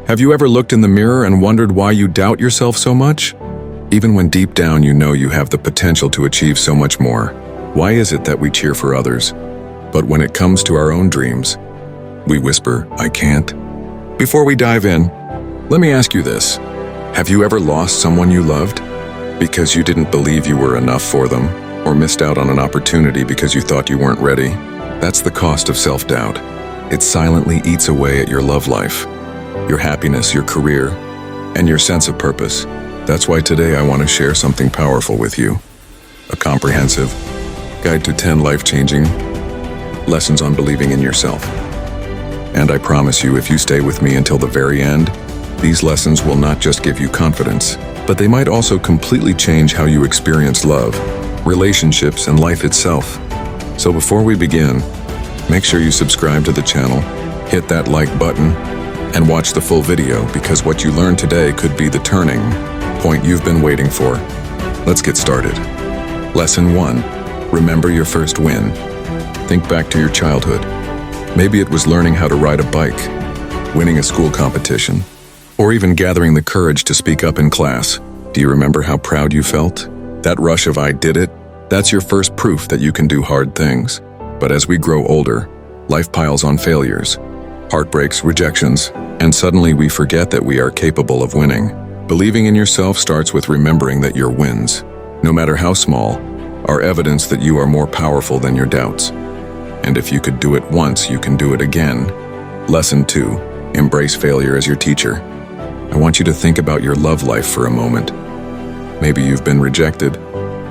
Have you ever looked in the mirror and wondered why you doubt yourself so much? Even when deep down you know you have the potential to achieve so much more. Why is it that we cheer for others, but when it comes to our own dreams, we whisper, "I can't"? Before we dive in, let me ask you this. Have you ever lost someone you loved because you didn't believe you were enough for them, or missed out on an opportunity because you thought you weren't ready? That's the cost of self-doubt. It silently eats away at your love life, your happiness, your career, and your sense of purpose. That's why today I want to share something powerful with you. A comprehensive guide to 10 life-changing lessons on believing in yourself. And I promise you, if you stay with me until the very end, these lessons will not just give you confidence, but they might also completely change how you experience love, relationships, and life itself. So before we begin, make sure you subscribe to the channel, hit that like button, and watch the full video, because what you learn today could be the turning point you've been waiting for. Let's get started. Lesson 1. Remember your first win. Think back to your childhood. Maybe it was learning how to ride a bike, winning a school competition, or even gathering the courage to speak up in class. Do you remember how proud you felt? That rush of "I did it"? That's your first proof that you can do hard things. But as we grow older, life piles on failures, heartbreaks, rejections, and suddenly we forget that we are capable of winning. Believing in yourself starts with remembering that your wins, no matter how small, are evidence that you are more powerful than your doubts. And if you could do it once, you can do it again. Lesson 2. Embrace failure as your teacher. I want you to think about your love life for a moment. Maybe you've been rejected.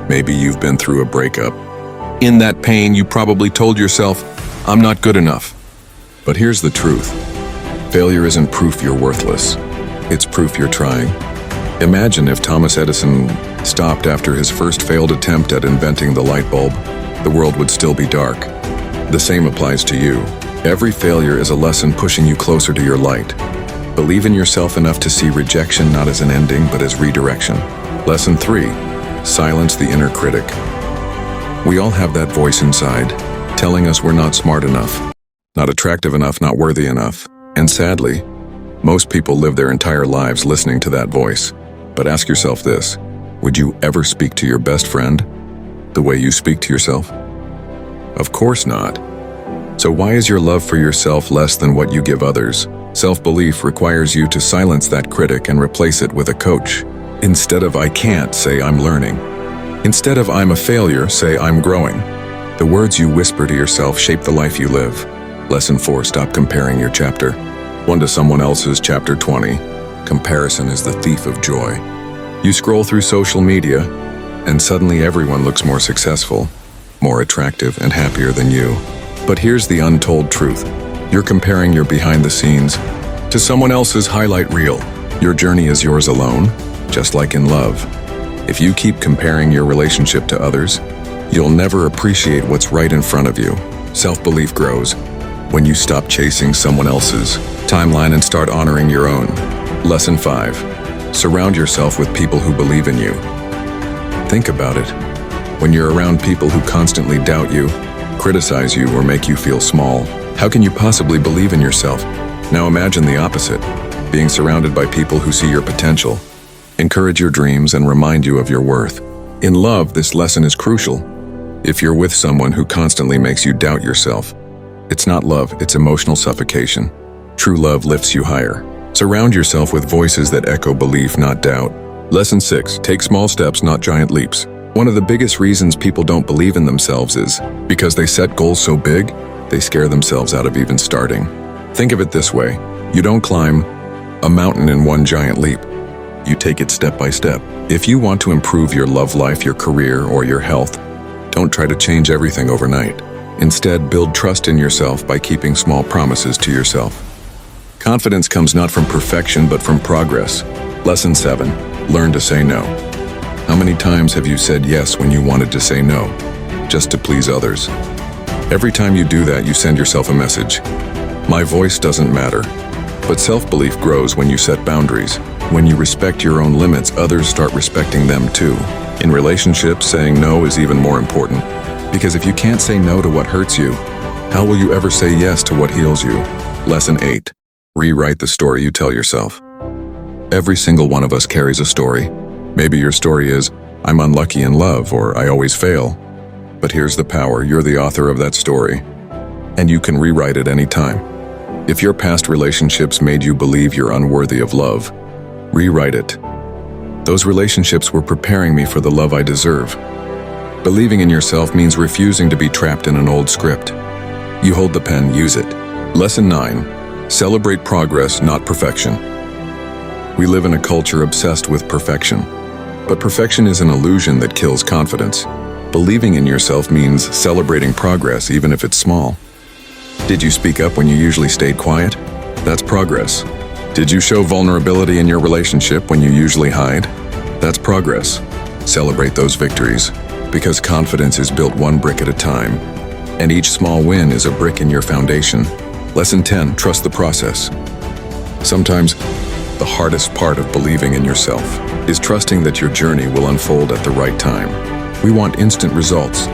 Maybe you've been through a breakup. In that pain, you probably told yourself, "I'm not good enough." But here's the truth. Failure isn't proof you're worthless. It's proof you're trying. Imagine if Thomas Edison stopped after his first failed attempt at inventing the light bulb. The world would still be dark. The same applies to you. Every failure is a lesson pushing you closer to your light. Believe in yourself enough to see rejection not as an ending, but as redirection. Lesson 3. Silence the inner critic. We all have that voice inside, telling us we're not smart enough, not attractive enough, not worthy enough. And sadly, most people live their entire lives listening to that voice. But ask yourself this: would you ever speak to your best friend the way you speak to yourself? Of course not. So why is your love for yourself less than what you give others? Self-belief requires you to silence that critic and replace it with a coach. Instead of "I can't," say "I'm learning." Instead of "I'm a failure," say "I'm growing." The words you whisper to yourself shape the life you live. Lesson 4. Stop comparing your chapter 1 to someone else's chapter 20. Comparison is the thief of joy. You scroll through social media, and suddenly everyone looks more successful, more attractive, and happier than you. But here's the untold truth. You're comparing your behind the scenes to someone else's highlight reel. Your journey is yours alone, just like in love. If you keep comparing your relationship to others, you'll never appreciate what's right in front of you. Self-belief grows when you stop chasing someone else's timeline and start honoring your own. Lesson 5. Surround yourself with people who believe in you. Think about it. When you're around people who constantly doubt you, criticize you, or make you feel small, how can you possibly believe in yourself? Now imagine the opposite, being surrounded by people who see your potential, encourage your dreams, and remind you of your worth. In love, this lesson is crucial. If you're with someone who constantly makes you doubt yourself, it's not love, it's emotional suffocation. True love lifts you higher. Surround yourself with voices that echo belief, not doubt. Lesson 6. Take small steps, not giant leaps. One of the biggest reasons people don't believe in themselves is because they set goals so big, they scare themselves out of even starting. Think of it this way. You don't climb a mountain in one giant leap. You take it step by step. If you want to improve your love life, your career, or your health, don't try to change everything overnight. Instead, build trust in yourself by keeping small promises to yourself. Confidence comes not from perfection, but from progress. Lesson 7. Learn to say no. How many times have you said yes when you wanted to say no, just to please others? Every time you do that, you send yourself a message. My voice doesn't matter. But self-belief grows when you set boundaries. When you respect your own limits, others start respecting them too. In relationships, saying no is even more important. Because if you can't say no to what hurts you, how will you ever say yes to what heals you? Lesson 8. Rewrite the story you tell yourself. Every single one of us carries a story. Maybe your story is, I'm unlucky in love, or I always fail. But here's the power, you're the author of that story. And you can rewrite it anytime. If your past relationships made you believe you're unworthy of love, rewrite it. Those relationships were preparing me for the love I deserve. Believing in yourself means refusing to be trapped in an old script. You hold the pen, use it. Lesson 9. Celebrate progress, not perfection. We live in a culture obsessed with perfection. But perfection is an illusion that kills confidence. Believing in yourself means celebrating progress, even if it's small. Did you speak up when you usually stayed quiet? That's progress. Did you show vulnerability in your relationship when you usually hide? That's progress. Celebrate those victories, because confidence is built one brick at a time, and each small win is a brick in your foundation. Lesson 10. Trust the process. Sometimes, the hardest part of believing in yourself is trusting that your journey will unfold at the right time. We want instant results,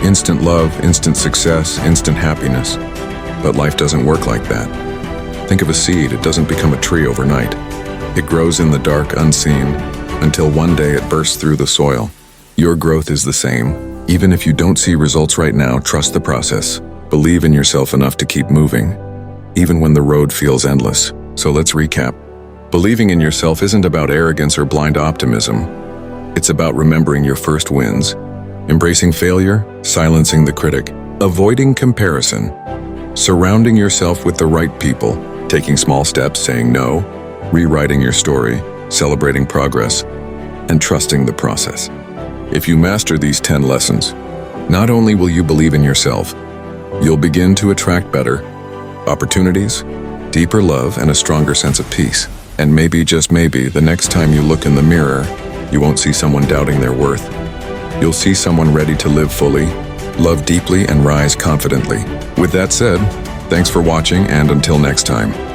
instant love, instant success, instant happiness. But life doesn't work like that. Think of a seed, it doesn't become a tree overnight. It grows in the dark, unseen, until one day it bursts through the soil. Your growth is the same. Even if you don't see results right now, trust the process. Believe in yourself enough to keep moving, even when the road feels endless. So let's recap. Believing in yourself isn't about arrogance or blind optimism. It's about remembering your first wins, embracing failure, silencing the critic, avoiding comparison, surrounding yourself with the right people, taking small steps, saying no, rewriting your story, celebrating progress, and trusting the process. If you master these 10 lessons, not only will you believe in yourself, you'll begin to attract better opportunities, deeper love, and a stronger sense of peace. And maybe, just maybe, the next time you look in the mirror, you won't see someone doubting their worth. You'll see someone ready to live fully, love deeply, and rise confidently. With that said, thanks for watching, and until next time.